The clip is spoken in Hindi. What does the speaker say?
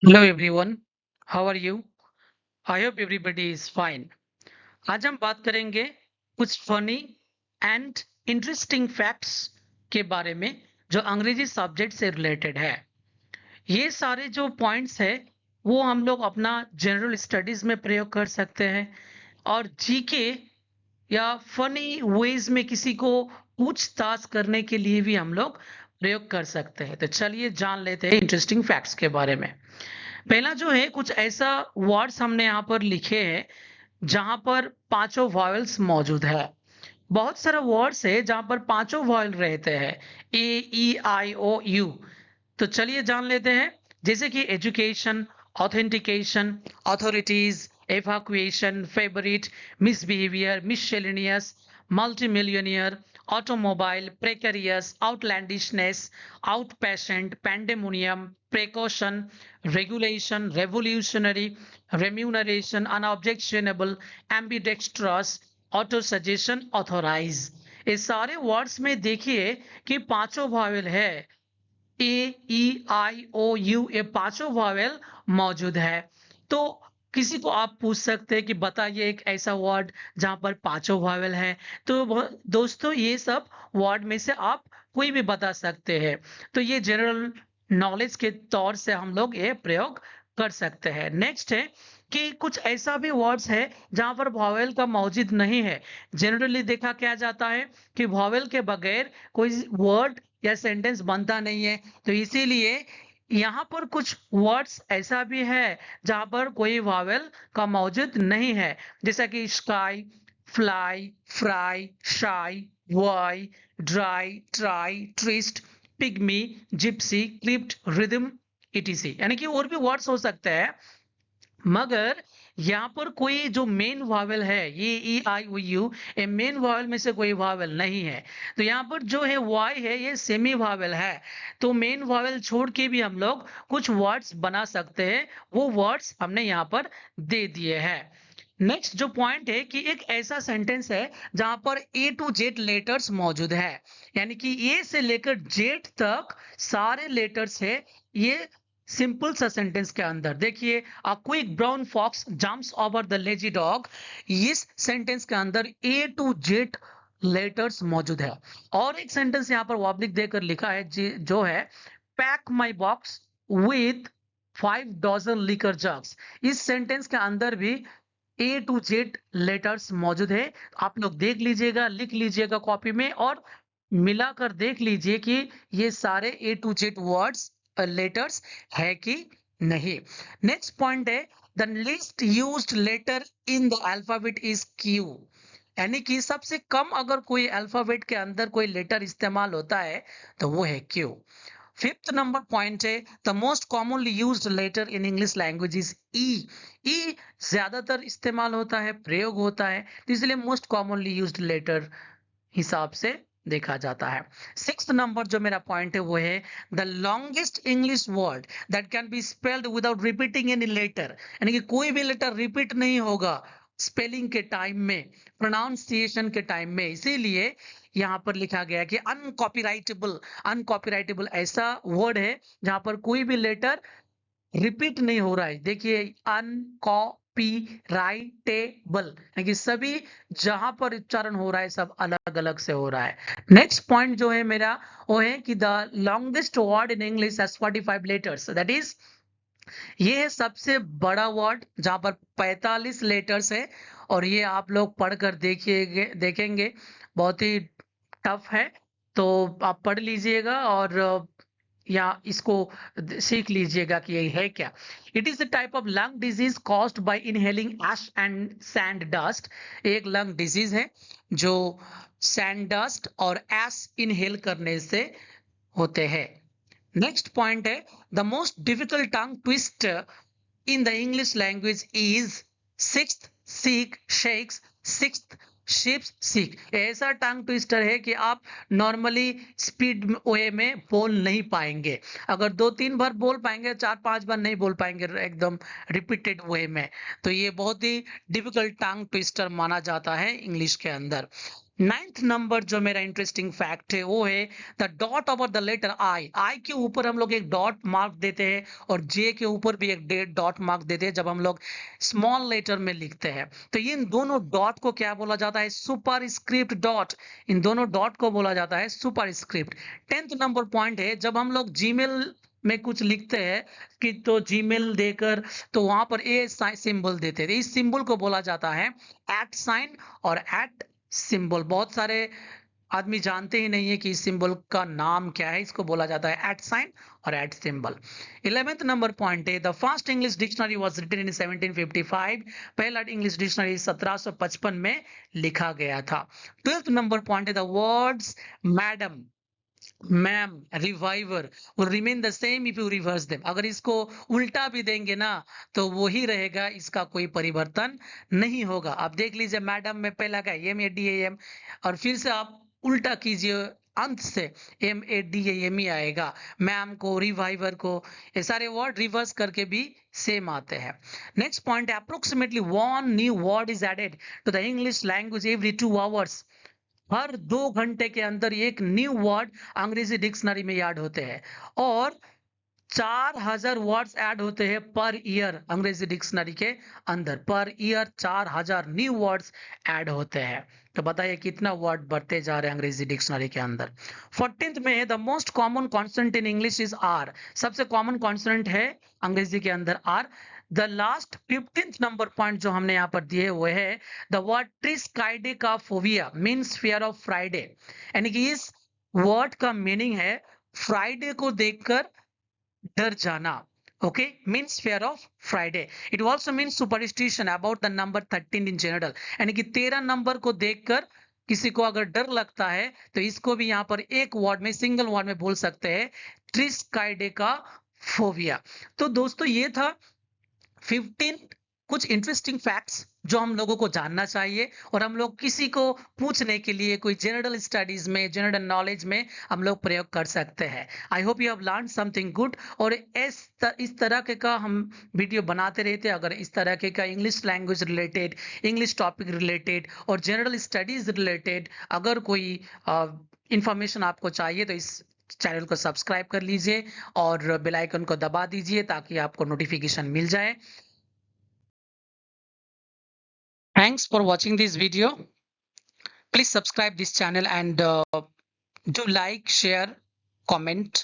Hello everyone, how are you? I hope everybody is fine. आज हम बात करेंगे कुछ फनी एंड इंटरेस्टिंग फैक्ट्स के बारे में जो अंग्रेजी सब्जेक्ट से रिलेटेड है। ये सारे जो पॉइंट्स है वो हम लोग अपना जनरल स्टडीज में प्रयोग कर सकते हैं और जीके या फनी वेज में किसी को पूछताछ करने के लिए भी हम लोग प्रयोग कर सकते हैं। तो चलिए जान लेते हैं इंटरेस्टिंग फैक्ट्स के बारे में। पहला जो है कुछ ऐसा वर्ड्स हमने यहाँ पर लिखे हैं जहां पर पांचों वॉवेल्स मौजूद है। बहुत सारे वर्ड्स है जहां पर पांचों वॉवेल रहते हैं, A E I O U। तो चलिए जान लेते हैं। जैसे कि education, authentication, authorities, evacuation, favourite, misbehaviour, miscellaneous, multimillionaire, automobile, precarious, outlandishness, outpatient, pandemonium, precaution, regulation, revolutionary, remuneration, unobjectionable, ambidextrous, autosuggestion, authorise. इस सारे वर्ड्स में देखिए कि पांचों वॉवेल है, A E I O U, ये पांचों वॉवेल मौजूद है। तो किसी को आप पूछ सकते हैं कि बताइए एक ऐसा वर्ड जहां पर पांचों वॉवेल है। तो दोस्तों ये सब वर्ड में से आप कोई भी बता सकते हैं। तो ये जनरल नॉलेज के तौर से हम लोग ये प्रयोग कर सकते हैं। नेक्स्ट है कि कुछ ऐसा भी वर्ड्स है जहां पर वॉवेल का मौजूद नहीं है। जनरली देखा क्या जाता है कि वॉवेल के बगैर कोई वर्ड या सेंटेंस बनता नहीं है। तो इसीलिए यहाँ पर कुछ वर्ड्स ऐसा भी है जहां पर कोई वावेल का मौजूद नहीं है, जैसा कि sky, fly, fry, shy, why, dry, try, twist, pygmy, gypsy, clipped, rhythm, ETC. यानी कि और भी वर्ड्स हो सकते हैं, मगर यहाँ पर कोई जो मेन वावेल है, ये E I O U, ये मेन वावेल में से कोई वावेल नहीं है। तो यहाँ पर जो है वाई है, ये सेमी वावेल है। तो मेन वावेल छोड़ के भी हम लोग कुछ वर्ड्स बना सकते हैं। वो वर्ड्स हमने यहाँ पर दे दिए हैं। नेक्स्ट जो पॉइंट है कि एक ऐसा सेंटेंस है जहां पर A to Z लेटर्स मौजूद है, यानी कि ए से लेकर जेड तक सारे लेटर्स है। ये सिंपल सा सेंटेंस के अंदर देखिए, a quick brown fox jumps over the lazy dog. इस सेंटेंस के अंदर A to Z लेटर्स मौजूद है। और एक सेंटेंस यहाँ पर ऑब्लिक देकर लिखा है जो है, pack my box with 5 dozen liquor jugs. इस सेंटेंस के अंदर भी A to Z लेटर्स मौजूद है। आप लोग देख लीजिएगा, लिख लीजिएगा कॉपी में और मिलाकर देख लीजिए कि ये सारे A to Z words letters है कि नहीं। नेक्स्ट पॉइंट है, the least used letter in the alphabet is Q। यानी कि सबसे कम अगर कोई अल्फाबेट के अंदर कोई लेटर इस्तेमाल होता है तो वो है Q। फिफ्थ नंबर पॉइंट है, the most commonly used letter in English language is E. E ज्यादातर इस्तेमाल होता है, प्रयोग होता है, तो इसलिए मोस्ट कॉमनली यूज्ड लेटर हिसाब से देखा जाता है। सिक्स्थ नंबर जो मेरा पॉइंट है वो है, the longest English word that can be spelled without repeating any letter. यानी कि कोई भी लेटर रिपीट नहीं होगा स्पेलिंग के टाइम में, प्रोनाउंसिएशन के टाइम में। इसीलिए यहाँ पर लिखा गया कि अनकॉपीराइटेबल। अनकॉपीराइटेबल ऐसा वर्ड है जहां पर कोई भी लेटर रिपीट नहीं हो रहा है। देखिए, अनकॉपीराइटेबल कि सभी जहां पर उच्चारण हो रहा है सब अलग अलग से हो रहा है। नेक्स्ट पॉइंट जो है मेरा वो है कि the longest word in English has 45 letters, that is, ये है सबसे बड़ा वर्ड जहां पर 45 लेटर्स है। और ये आप लोग पढ़कर देखिएगे, देखेंगे बहुत ही टफ है। तो आप पढ़ लीजिएगा और या इसको सीख लीजिएगा कि ये है क्या। It is the type of lung disease caused by inhaling ash and sand dust. एक लंग डिजीज है जो सैंड डस्ट और एश इनहेल करने से होते हैं। नेक्स्ट पॉइंट है, the most difficult tongue twister in the English language is sixth seek shakes sixth ships seek। ऐसा टंग ट्विस्टर है कि आप नॉर्मली स्पीड वे में बोल नहीं पाएंगे। अगर 2-3 बार बोल पाएंगे, 4-5 बार नहीं बोल पाएंगे एकदम रिपीटेड वे में। तो ये बहुत ही डिफिकल्ट टंग ट्विस्टर माना जाता है इंग्लिश के अंदर। 9th नंबर जो मेरा इंटरेस्टिंग फैक्ट है वो है the dot over the letter I के ऊपर हम लोग एक डॉट मार्क देते हैं और जे के ऊपर भी एक डॉट मार्क देते हैं जब हम लोग स्मॉल लेटर में लिखते हैं। तो इन दोनों डॉट को क्या बोला जाता है? Super script dot. इन दोनों डॉट को बोला जाता है super script. 10th number point है जब हम लोग जीमेल में कुछ लिखते हैं कि तो जीमेल देकर तो वहां पर ए सिंबल देते हैं, इस सिंबल को बोला जाता है एट साइन और एट सिंबल। बहुत सारे आदमी जानते ही नहीं है कि इस सिंबल का नाम क्या है, इसको बोला जाता है एट साइन और at symbol. 11th number point है the first English dictionary was written in 1755। पहला इंग्लिश डिक्शनरी 1755 में लिखा गया था। 12th नंबर पॉइंट है the words madam, ma'am, reviver will remain the same if you reverse them। अगर इसको उल्टा भी देंगे ना तो वो ही रहेगा, इसका कोई परिवर्तन नहीं होगा। आप देख लीजिए मैडम में पहला क्या एम ए डी एम और फिर से आप उल्टा कीजिए अंत से एम ए डी एम ही आएगा। मैम को, रिवाइवर को, ये सारे वर्ड रिवर्स करके भी सेम आते हैं। नेक्स्ट पॉइंट है approximately 1 new word is added to the English language every 2 hours. हर 2 घंटे के अंदर एक न्यू वर्ड अंग्रेजी डिक्शनरी में ऐड होते हैं और 4000 वर्ड्स ऐड होते हैं पर ईयर अंग्रेजी डिक्शनरी के अंदर। Per year 4000 new words add होते हैं। तो बताइए कितना वर्ड बढ़ते जा रहे हैं अंग्रेजी डिक्शनरी के अंदर। 14th में है the most common consonant in English is R. सबसे कॉमन कॉन्सोनेंट है अंग्रेजी के अंदर R. The last 15th number point जो हमने यहाँ पर दिए हुए है the word triskaidekaphobia means fear of Friday. यानी कि इस वर्ड का मीनिंग है फ्राइडे को देखकर डर जाना। Okay, means fair of Friday. It also means superstition about the number 13 in general. यानी कि 13 नंबर को देखकर किसी को अगर डर लगता है तो इसको भी यहाँ पर एक वर्ड में, सिंगल वर्ड में बोल सकते हैं ट्रिस्काइडेका फोबिया। तो दोस्तों ये था 15 कुछ इंटरेस्टिंग फैक्ट्स जो हम लोगों को जानना चाहिए और हम लोग किसी को पूछने के लिए कोई जनरल स्टडीज में, जनरल नॉलेज में हम लोग प्रयोग कर सकते हैं। I hope you have learn something good. और इस तरह के का हम वीडियो बनाते रहते हैं। अगर इस तरह के का English language related, English topic related और जनरल स्टडीज रिलेटेड अगर कोई इंफॉर्मेशन आपको चाहिए तो इस चैनल को सब्सक्राइब कर लीजिए और बेल आइकन को दबा दीजिए ताकि आपको नोटिफिकेशन मिल जाए। Thanks for watching this video. Please subscribe this channel and do like, share, comment.